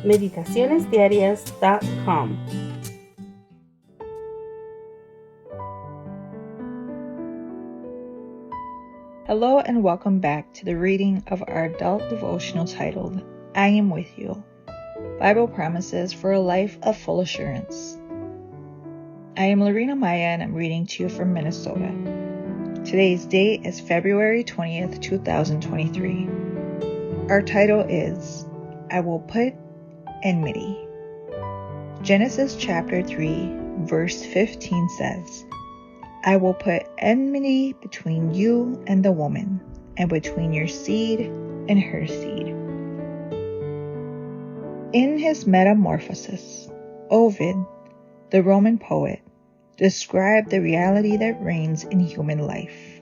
meditacionesdiarias.com. Hello and welcome back to the reading of our adult devotional titled, I Am With You, Bible Promises for a Life of Full Assurance. I am Lorena Maya and I'm reading to you from Minnesota. Today's date is February 20th, 2023. Our title is, I Will Put Enmity. Genesis chapter 3, verse 15 says, I will put enmity between you and the woman, and between your seed and her seed. In his Metamorphosis, Ovid, the Roman poet, described the reality that reigns in human life.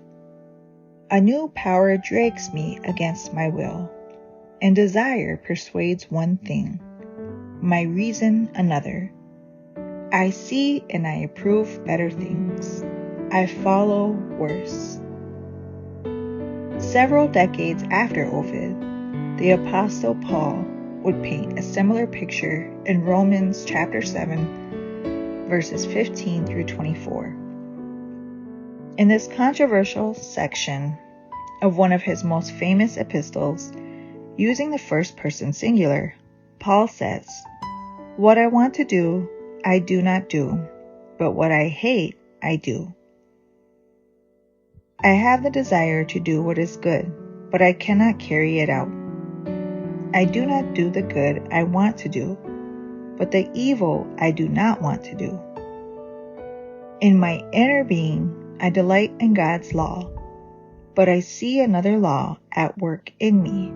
A new power drags me against my will, and desire persuades one thing, my reason another. I see and I approve better things. I follow worse. Several decades after Ovid, the Apostle Paul would paint a similar picture in Romans chapter 7, verses 15 through 24. In this controversial section of one of his most famous epistles, using the first person singular, Paul says, What I want to do, I do not do, but what I hate, I do. I have the desire to do what is good, but I cannot carry it out. I do not do the good I want to do, but the evil I do not want to do. In my inner being, I delight in God's law, but I see another law at work in me,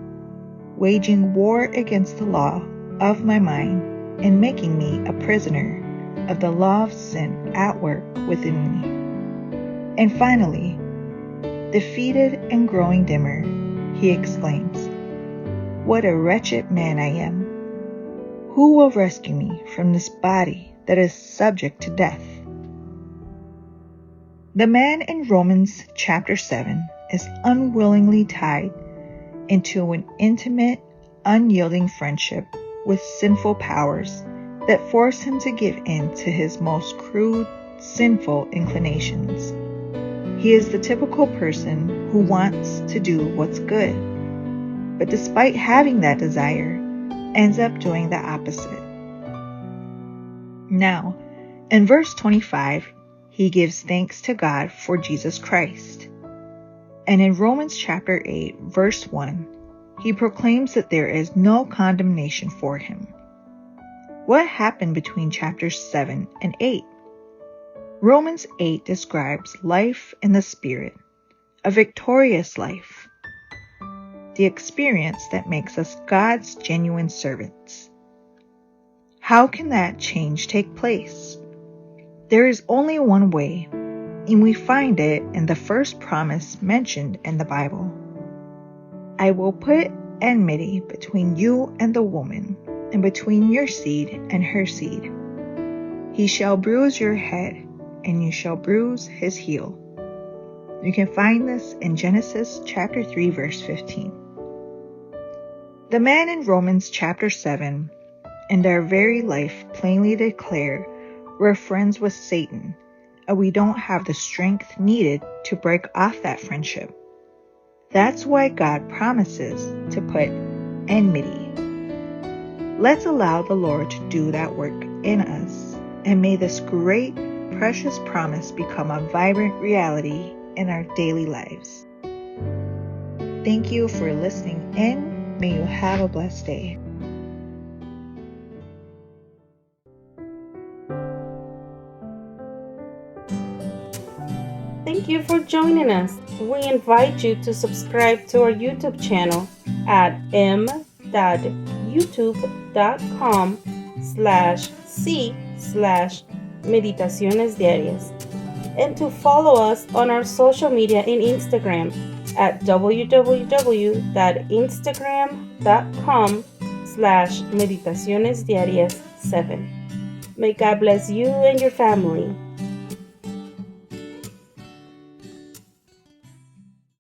waging war against the law of my mind and making me a prisoner of the law of sin at work within me. And finally, defeated and growing dimmer, he exclaims, What a wretched man I am! Who will rescue me from this body that is subject to death? The man in Romans chapter 7 is unwillingly tied into an intimate, unyielding friendship with sinful powers that force him to give in to his most crude, sinful inclinations. He is the typical person who wants to do what's good, but despite having that desire, ends up doing the opposite. Now, in verse 25, he gives thanks to God for Jesus Christ. And in Romans chapter 8, verse 1, he proclaims that there is no condemnation for him. What happened between chapters 7 and 8? Romans 8 describes life in the Spirit, a victorious life, the experience that makes us God's genuine servants. How can that change take place? There is only one way, and we find it in the first promise mentioned in the Bible. I will put enmity between you and the woman, and between your seed and her seed. He shall bruise your head, and you shall bruise his heel. You can find this in Genesis chapter 3, verse 15. The man in Romans chapter 7 and our very life plainly declare we're friends with Satan, and we don't have the strength needed to break off that friendship. That's why God promises to put enmity. Let's allow the Lord to do that work in us, and may this great, precious promise become a vibrant reality in our daily lives. Thank you for listening in. May you have a blessed day. Thank you for joining us. We invite you to subscribe to our YouTube channel at m.youtube.com/c/Meditaciones Diarias and to follow us on our social media in Instagram at www.instagram.com/meditacionesdiarias7. May God bless you and your family.